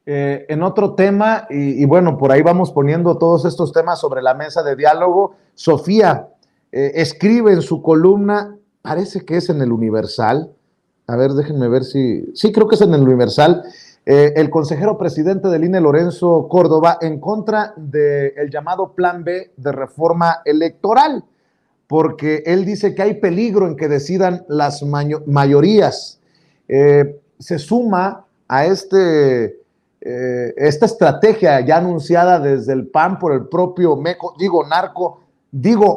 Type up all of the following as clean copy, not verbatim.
En otro tema, y bueno, por ahí vamos poniendo todos estos temas sobre la mesa de diálogo, Sofía escribe en su columna, parece que es en el Universal, a ver, déjenme ver sí, creo que es en el Universal, el consejero presidente del INE, Lorenzo Córdoba, en contra del llamado Plan B de reforma electoral, porque él dice que hay peligro en que decidan las mayorías. Se suma a esta estrategia ya anunciada desde el PAN por el propio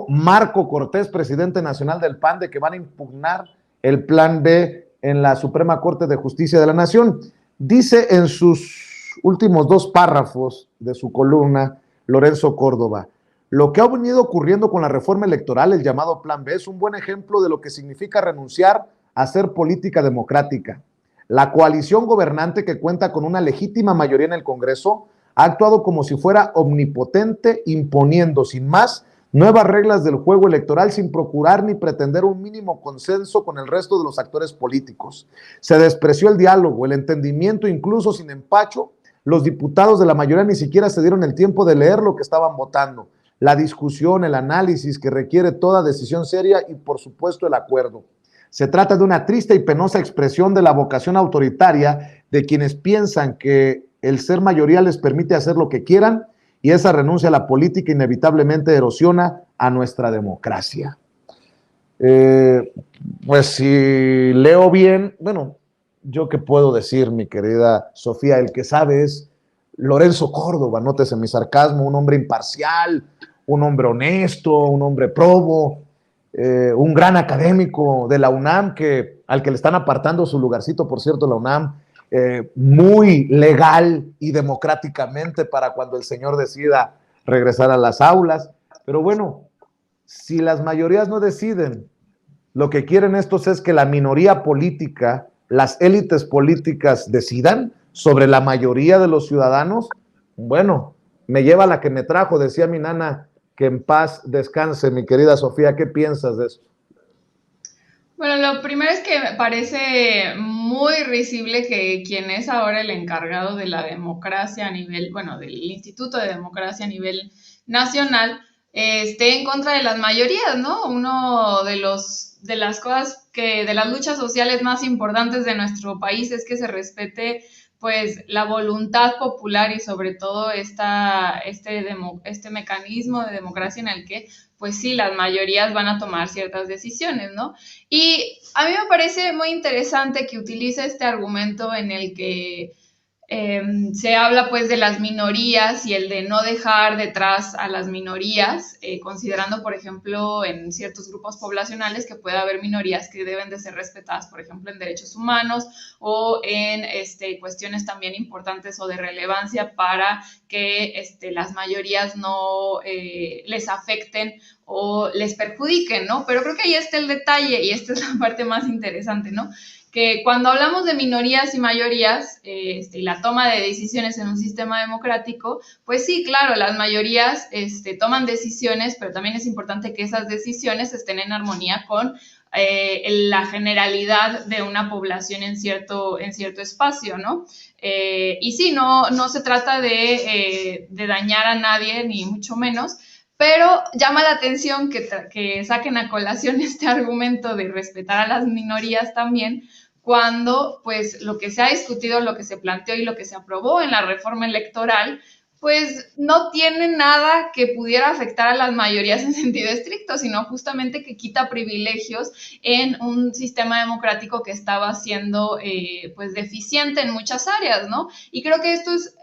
Marco Cortés, presidente nacional del PAN, de que van a impugnar el Plan B en la Suprema Corte de Justicia de la Nación. Dice en sus últimos 2 párrafos de su columna, Lorenzo Córdoba: lo que ha venido ocurriendo con la reforma electoral, el llamado Plan B, es un buen ejemplo de lo que significa renunciar a hacer política democrática. La coalición gobernante, que cuenta con una legítima mayoría en el Congreso, ha actuado como si fuera omnipotente, imponiendo sin más nuevas reglas del juego electoral sin procurar ni pretender un mínimo consenso con el resto de los actores políticos. Se despreció el diálogo, el entendimiento, incluso sin empacho. Los diputados de la mayoría ni siquiera se dieron el tiempo de leer lo que estaban votando. La discusión, el análisis que requiere toda decisión seria y, por supuesto, el acuerdo. Se trata de una triste y penosa expresión de la vocación autoritaria de quienes piensan que el ser mayoría les permite hacer lo que quieran, y esa renuncia a la política inevitablemente erosiona a nuestra democracia. Pues si leo bien, bueno, yo qué puedo decir, mi querida Sofía, el que sabe es Lorenzo Córdoba, nótese mi sarcasmo, un hombre imparcial, un hombre honesto, un hombre probo, un gran académico de la UNAM, al que le están apartando su lugarcito, por cierto, la UNAM, muy legal y democráticamente para cuando el señor decida regresar a las aulas. Pero bueno, si las mayorías no deciden, lo que quieren estos es que la minoría política, las élites políticas decidan sobre la mayoría de los ciudadanos. Bueno, me lleva la que me trajo, decía mi nana, que en paz descanse, mi querida Sofía. ¿Qué piensas de eso? Bueno, lo primero es que me parece muy risible que quien es ahora el encargado de la democracia a nivel, bueno, del Instituto de Democracia a nivel nacional, esté en contra de las mayorías, ¿no? Uno de las cosas de las luchas sociales más importantes de nuestro país es que se respete pues la voluntad popular y sobre todo este mecanismo de democracia en el que pues sí, las mayorías van a tomar ciertas decisiones, ¿no? Y a mí me parece muy interesante que utilice este argumento en el que se habla pues de las minorías y el de no dejar detrás a las minorías, considerando, por ejemplo, en ciertos grupos poblacionales que puede haber minorías que deben de ser respetadas, por ejemplo, en derechos humanos o en cuestiones también importantes o de relevancia para que las mayorías no les afecten o les perjudiquen, ¿no? Pero creo que ahí está el detalle y esta es la parte más interesante, ¿no? Que cuando hablamos de minorías y mayorías y la toma de decisiones en un sistema democrático, pues sí, claro, las mayorías toman decisiones, pero también es importante que esas decisiones estén en armonía con la generalidad de una población en cierto espacio, ¿no? Y sí, no se trata de dañar a nadie, ni mucho menos, pero llama la atención que saquen a colación este argumento de respetar a las minorías también, cuando pues lo que se ha discutido, lo que se planteó y lo que se aprobó en la reforma electoral, pues no tiene nada que pudiera afectar a las mayorías en sentido estricto, sino justamente que quita privilegios en un sistema democrático que estaba siendo pues deficiente en muchas áreas, ¿no? Y creo que esto es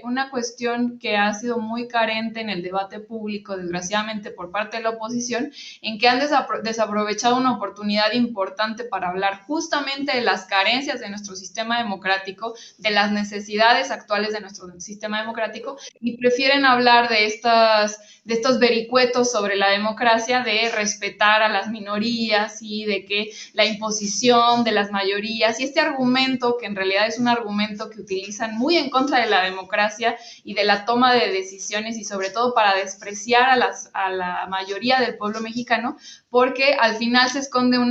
una cuestión que ha sido muy carente en el debate público, desgraciadamente, por parte de la oposición, en que han desaprovechado una oportunidad importante para hablar justamente de las carencias de nuestro sistema democrático, de las necesidades actuales de nuestro sistema democrático, y prefieren hablar de estos vericuetos sobre la democracia, de respetar a las minorías y de que la imposición de las mayorías, y este argumento, que en realidad es un argumento que utilizan muy en contra de la democracia y de la toma de decisiones, y sobre todo para despreciar a la mayoría del pueblo mexicano, porque al final se esconde un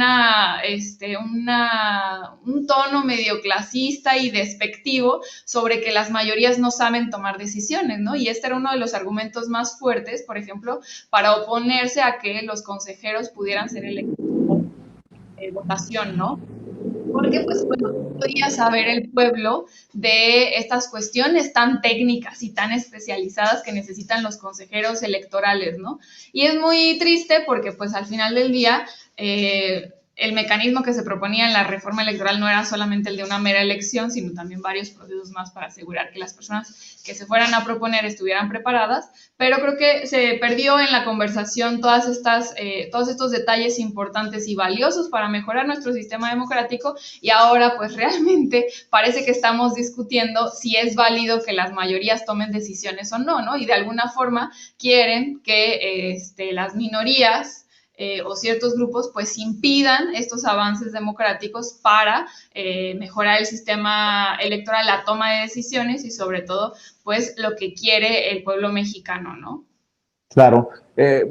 tono medio clasista y despectivo sobre que las mayorías no saben tomar decisiones, ¿no? Y este era uno de los argumentos más fuertes, por ejemplo, para oponerse a que los consejeros pudieran ser electos por votación, ¿no? Porque, pues, bueno, podía saber el pueblo de estas cuestiones tan técnicas y tan especializadas que necesitan los consejeros electorales, ¿no? Y es muy triste porque, pues, al final del día, el mecanismo que se proponía en la reforma electoral no era solamente el de una mera elección, sino también varios procesos más para asegurar que las personas que se fueran a proponer estuvieran preparadas, pero creo que se perdió en la conversación todos estos detalles importantes y valiosos para mejorar nuestro sistema democrático, y ahora pues realmente parece que estamos discutiendo si es válido que las mayorías tomen decisiones o no, ¿no? Y de alguna forma quieren que las minorías o ciertos grupos pues impidan estos avances democráticos para mejorar el sistema electoral, la toma de decisiones y sobre todo pues lo que quiere el pueblo mexicano, ¿no? Claro,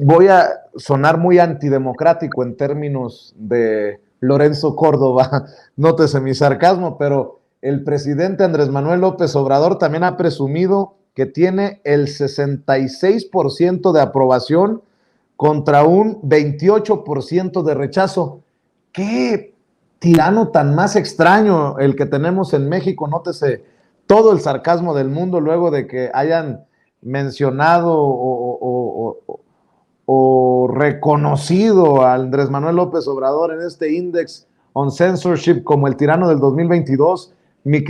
voy a sonar muy antidemocrático en términos de Lorenzo Córdoba, nótese mi sarcasmo, pero el presidente Andrés Manuel López Obrador también ha presumido que tiene el 66% de aprobación contra un 28% de rechazo. ¿Qué tirano tan más extraño el que tenemos en México? Nótese todo el sarcasmo del mundo luego de que hayan mencionado o reconocido a Andrés Manuel López Obrador en este Index on Censorship como el tirano del 2022. Mi